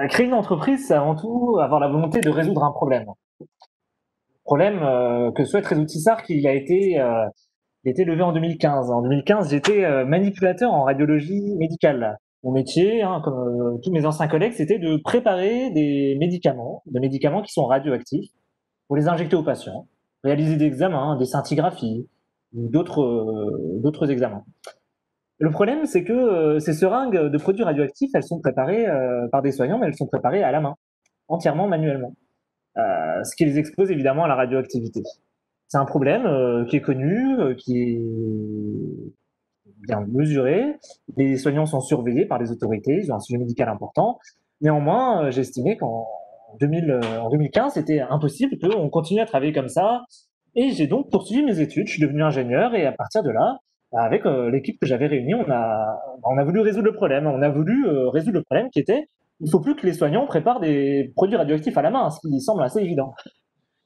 Créer une entreprise, c'est avant tout avoir la volonté de résoudre un problème. Problème que souhaite résoudre Tissard, qui a été levé en 2015. En 2015, j'étais manipulateur en radiologie médicale. Mon métier, hein, comme tous mes anciens collègues, c'était de préparer des médicaments qui sont radioactifs, pour les injecter aux patients, réaliser des examens, des scintigraphies, ou d'autres examens. Le problème, c'est que ces seringues de produits radioactifs, elles sont préparées par des soignants, mais elles sont préparées à la main, entièrement manuellement, ce qui les expose évidemment à la radioactivité. C'est un problème qui est connu, qui est bien mesuré. Les soignants sont surveillés par les autorités, ils ont un sujet médical important. Néanmoins, j'estimais en 2015, c'était impossible qu'on continue à travailler comme ça. Et j'ai donc poursuivi mes études, je suis devenu ingénieur et à partir de là, avec l'équipe que j'avais réunie, on a voulu résoudre le problème. On a voulu résoudre le problème qui était, il ne faut plus que les soignants préparent des produits radioactifs à la main, ce qui semble assez évident.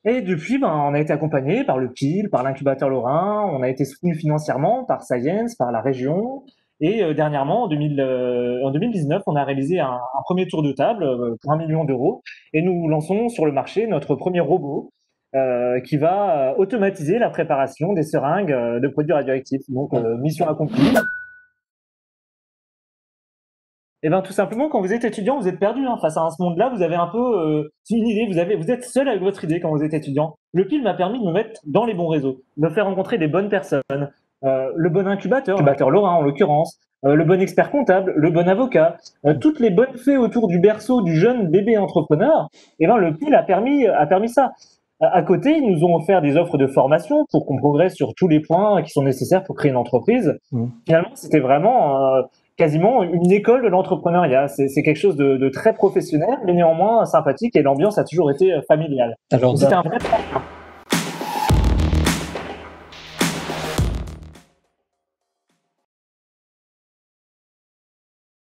Et depuis, on a été accompagné par le PIL, par l'incubateur Lorrain, on a été soutenu financièrement par Science, par la région. Et dernièrement, en 2019, on a réalisé un premier tour de table pour 1 million d'euros. Et nous lançons sur le marché notre premier robot qui va automatiser la préparation des seringues de produits radioactifs. Donc, mission accomplie. Eh ben, tout simplement, quand vous êtes étudiant, vous êtes perdu hein, face à ce monde-là. Vous avez un peu une idée, vous êtes seul avec votre idée quand vous êtes étudiant. Le PIL m'a permis de me mettre dans les bons réseaux, de me faire rencontrer des bonnes personnes, le bon incubateur Laurent en l'occurrence, le bon expert comptable, le bon avocat, toutes les bonnes fées autour du berceau du jeune bébé entrepreneur. Eh ben, le PIL a permis ça. À côté, ils nous ont offert des offres de formation pour qu'on progresse sur tous les points qui sont nécessaires pour créer une entreprise. Finalement, c'était vraiment quasiment une école de l'entrepreneuriat. C'est quelque chose de très professionnel, mais néanmoins sympathique, et l'ambiance a toujours été familiale. Alors, c'était un vrai